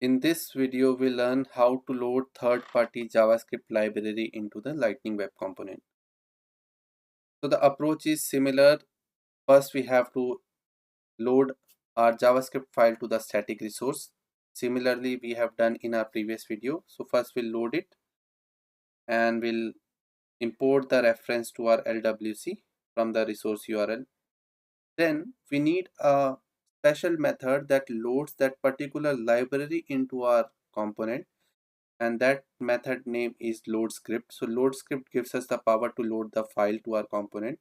In this video, we learn how to load third-party JavaScript library into the Lightning Web Component. So the approach is similar. First, we have to load our JavaScript file to the static resource. Similarly, we have done in our previous video. So first we'll load it and we'll import the reference to our LWC from the resource URL. Then we need a special method that loads that particular library into our component, and that method name is load script. So load script gives us the power to load the file to our component.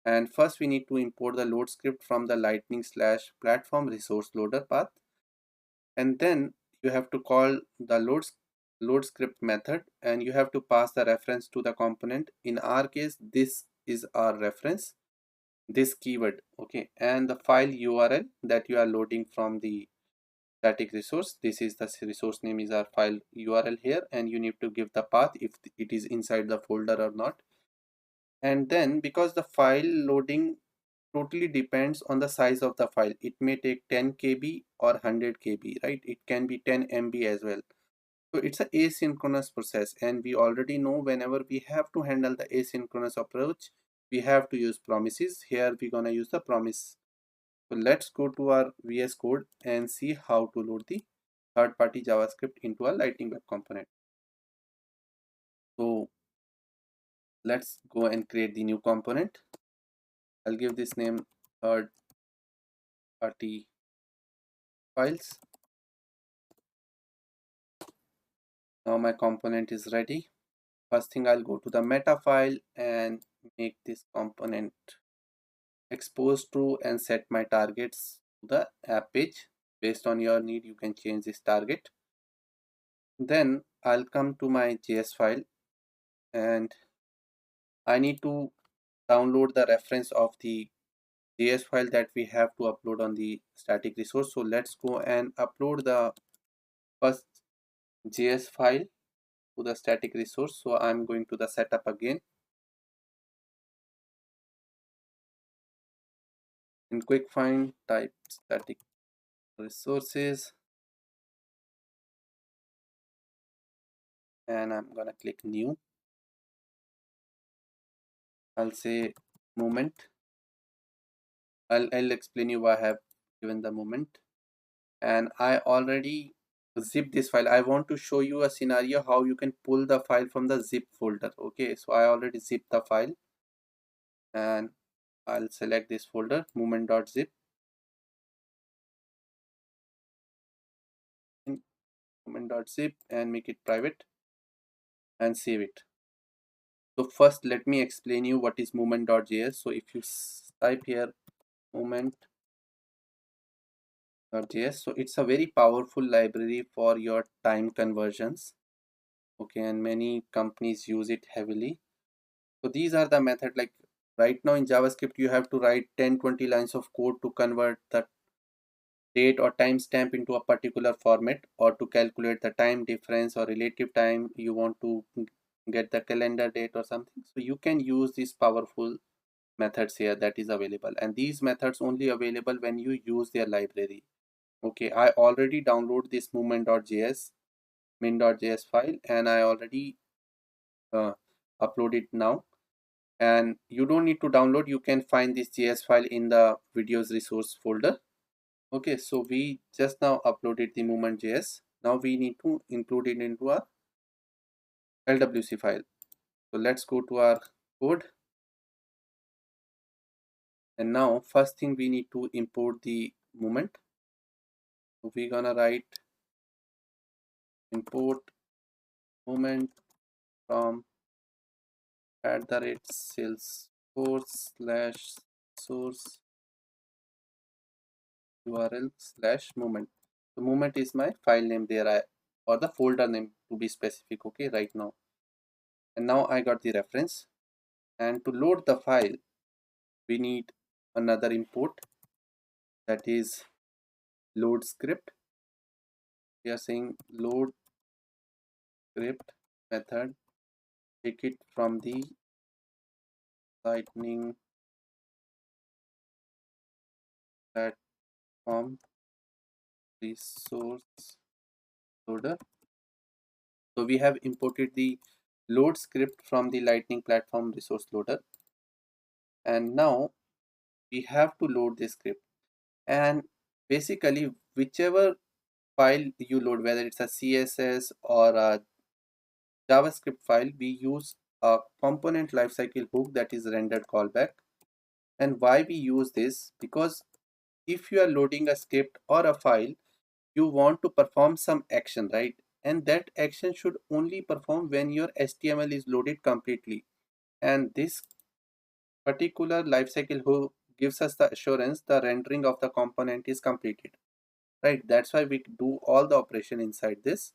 And first we need to import the load script from the lightning/platform resource loader path, and then you have to call the load script method, and you have to pass the reference to the component. In our case, this is our reference, this keyword, okay, and the file URL that you are loading from the static resource. This is the resource name, is our file URL here, and you need to give the path if it is inside the folder or not. And then because the file loading totally depends on the size of the file, it may take 10 KB or 100 KB, right? It can be 10 MB as well. So it's an asynchronous process, and we already know whenever we have to handle the asynchronous approach, we have to use promises. Here we're gonna use the promise. So let's go to our VS Code and see how to load the third-party JavaScript into a Lightning Web Component. So let's go and create the new component. I'll give this name third-party files. Now my component is ready. First thing, I'll go to the meta file and make this component expose true and set my targets to the app page. Based on your need, you can change this target. Then I'll come to my JS file and I need to download the reference of the JS file that we have to upload on the static resource. So let's go and upload the first JS file to the static resource. So I'm going to the setup again. In quick find, type static resources, and I'm gonna click new. I'll say moment. I'll explain you why I have given the moment. And I already zip this file. I want to show you a scenario how you can pull the file from the zip folder. Okay, so I already zipped the file, and I'll select this folder, moment.zip, moment.zip, and make it private and save it. So first let me explain you what is moment.js. So if you type here moment.js, so it's a very powerful library for your time conversions, okay, and many companies use it heavily. So these are the method, like right now in JavaScript you have to write 10-20 lines of code to convert the date or timestamp into a particular format, or to calculate the time difference or relative time you want to get the calendar date or something. So you can use these powerful methods here that is available, and these methods only available when you use their library. Okay, I already download this movement.js min.js file, and I already upload it now. And you don't need to download, you can find this JS file in the videos resource folder. Okay, so we just now uploaded the movement.js. Now we need to include it into our LWC file. So let's go to our code, and now first thing we need to import the movement. So we're gonna write import movement from @salesforce/source URL/movement. So movement is my file name there, or the folder name to be specific, okay, right now. And now I got the reference, and to load the file we need another import, that is load script. We are saying load script method, take it from the lightning platform resource loader. So we have imported the load script from the Lightning Platform resource loader, and now we have to load this script. And basically, whichever file you load, whether it's a CSS or a JavaScript file, we use a component lifecycle hook that is rendered callback. And why we use this? Because if you are loading a script or a file, you want to perform some action, right? And that action should only perform when your HTML is loaded completely. And this particular lifecycle hook gives us the assurance the rendering of the component is completed, right? That's why we do all the operation inside this.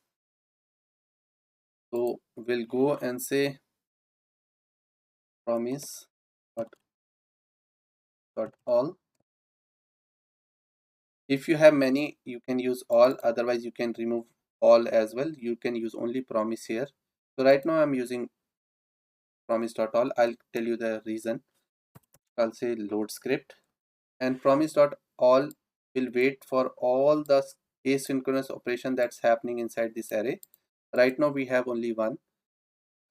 So we'll go and say promise dot all. If you have many, you can use all, otherwise you can remove all as well. You can use only promise here. So right now I'm using promise dot all. I'll tell you the reason. I'll say load script, and promise dot all will wait for all the asynchronous operation that's happening inside this array. Right now we have only one.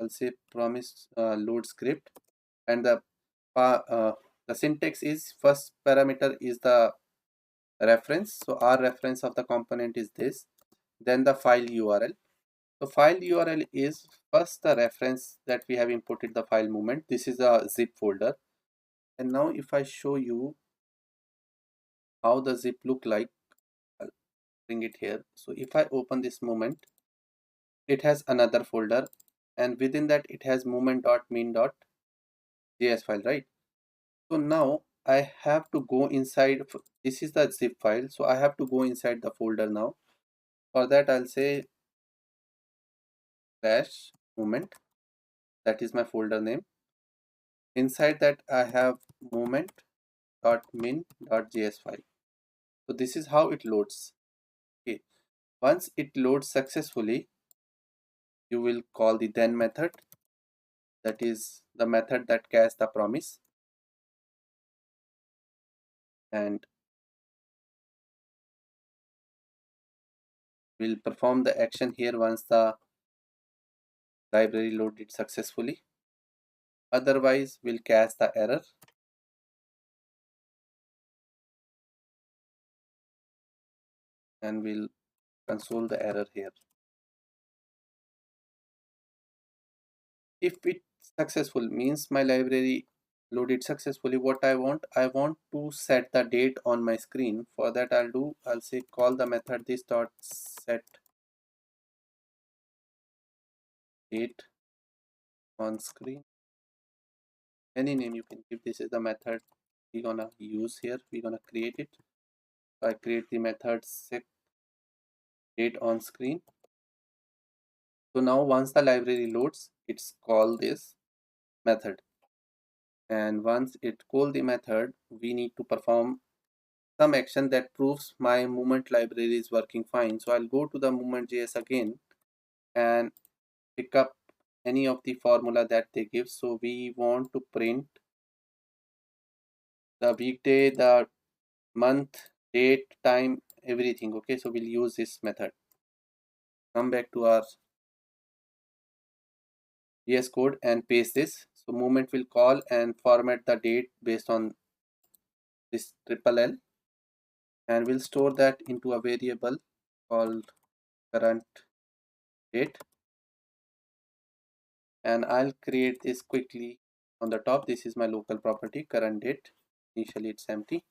I'll say promise load script, and the syntax is first parameter is the reference. So our reference of the component is this, then the file URL. So file URL is first the reference that we have imported the file movement. This is a zip folder. And now if I show you how the zip look like, I'll bring it here. So if I open this moment, it has another folder, and within that it has movement.min.js file, right? So now I have to go inside. This is the zip file, so I have to go inside the folder now. For that I'll say dash movement, that is my folder name. Inside that I have movement.min.js file. So this is how it loads. Okay, once it loads successfully, you will call the then method, that is the method that caches the promise, and will perform the action here once the library loaded successfully. Otherwise we'll cache the error, and we'll console the error here. If it successful means my library loaded successfully, what I want to set the date on my screen. For that I'll say call the method this dot set date on screen. Any name you can give. This is the method we're gonna use here. We're gonna create it. So I create the method set date on screen. So now once the library loads, it's call this method, and once it call the method, we need to perform some action that proves my movement library is working fine. So I'll go to the movement.js again and pick up any of the formula that they give. So we want to print the weekday, the month, date, time, everything. Okay, so we'll use this method. Come back to our VS code and paste this. So movement will call and format the date based on this triple L, and we'll store that into a variable called current date. And I'll create this quickly on the top. This is my local property current date. Initially it's empty,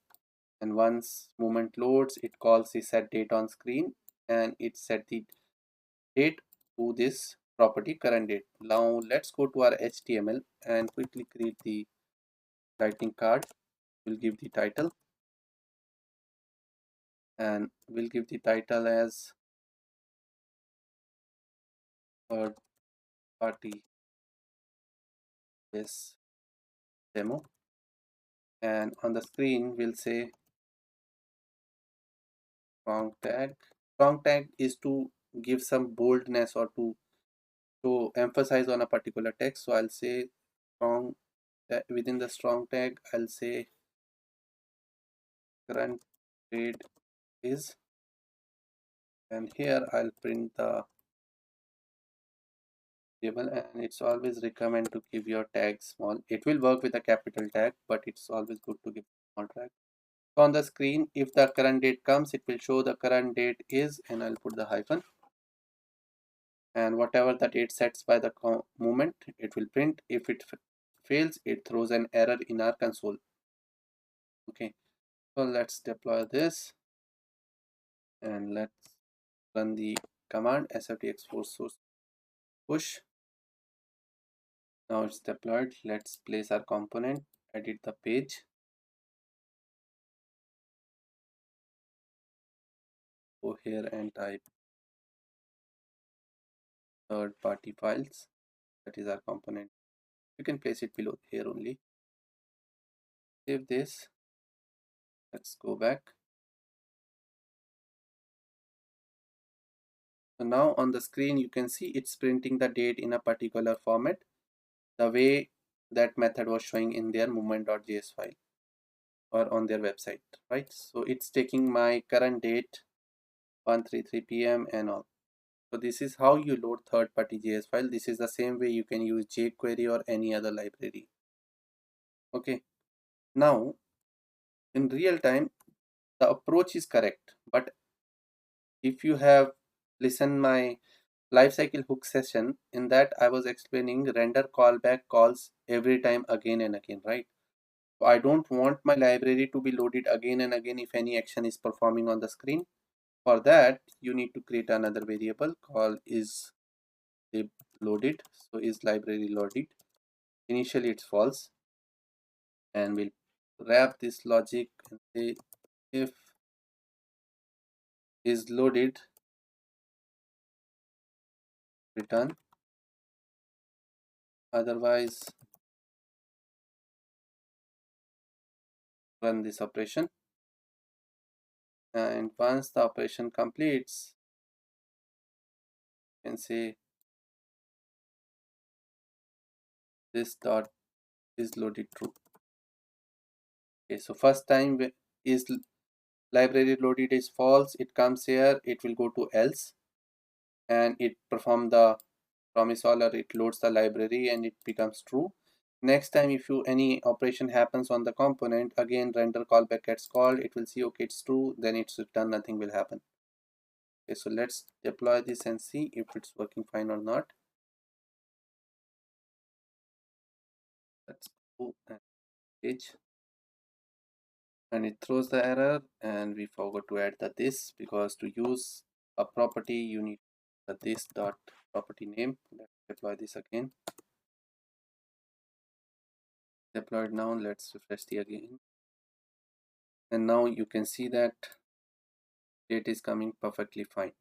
and once movement loads, it calls the set date on screen, and it set the date to this property current date. Now let's go to our HTML and quickly create the lightning card. We'll give the title, and we'll give the title as third party this demo, and on the screen we'll say strong tag. Strong tag is to give some boldness or to emphasize on a particular text. So I'll say strong, within the strong tag I'll say current grade is and here I'll print the table, and it's always recommend to give your tag small. It will work with a capital tag, but it's always good to give small tag. So on the screen, if the current date comes, it will show the current date is, and I'll put the hyphen, and whatever the date sets by the moment, it will print. If it fails, it throws an error in our console. Okay, so let's deploy this, and let's run the command sft export source push. Now it's deployed. Let's place our component, edit the page, go here and type third party files. That is our component. You can place it below here only. Save this. Let's go back. So now on the screen you can see it's printing the date in a particular format, the way that method was showing in their movement.js file or on their website, right? So it's taking my current date 1:33 p.m. and all. So this is how you load third-party JS file. This is the same way you can use jQuery or any other library. Okay, now in real time the approach is correct, but if you have listened my lifecycle hook session, in that I was explaining render callback calls every time again and again, right? So I don't want my library to be loaded again and again if any action is performing on the screen. For that you need to create another variable called is loaded. So is library loaded, initially it's false, and we'll wrap this logic and say if is loaded return, otherwise run this operation, and once the operation completes you can say this dot is loaded true. Okay, so first time is library loaded is false, it comes here, it will go to else, and it perform the promise all, or it loads the library and it becomes true. Next time if you any operation happens on the component, again render callback gets called, it will see okay it's true, then it's returned, nothing will happen. Okay, so let's deploy this and see if it's working fine or not. Let's go and page, and it throws the error, and we forgot to add the this, because to use a property you need the this dot property name. Let's deploy this again. Deployed. Now let's refresh the again, and now you can see that it is coming perfectly fine.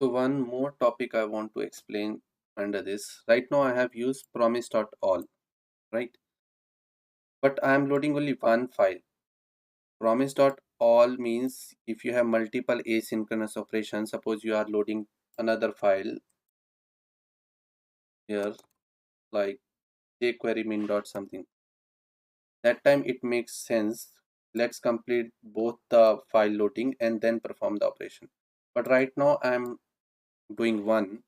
So one more topic I want to explain under this. Right now I have used promise.all, right? But I am loading only one file. Promise.all means if you have multiple asynchronous operations, suppose you are loading another file here like jQuery min dot something, that time it makes sense. Let's complete both the file loading and then perform the operation. But right now I'm doing one.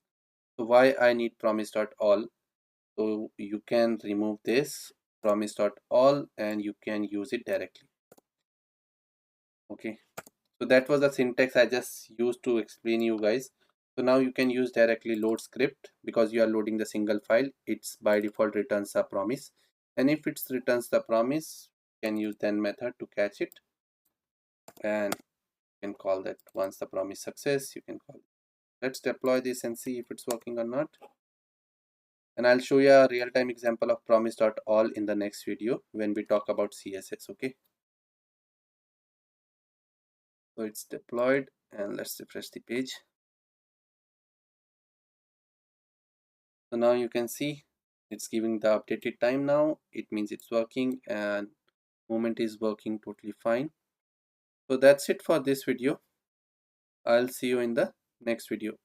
So why I need promise.all? So you can remove this promise.all and you can use it directly. Okay, so that was the syntax I just used to explain you guys. So now you can use directly load script, because you are loading the single file. It's by default returns a promise, and if it returns the promise, you can use then method to catch it, and you can call that once the promise success you can call it. Let's deploy this and see if it's working or not, and I'll show you a real-time example of promise.all in the next video when we talk about CSS. Okay, so it's deployed, and let's refresh the page. So now you can see it's giving the updated time. Now it means it's working, and movement is working totally fine. So that's it for this video. I'll see you in the next video.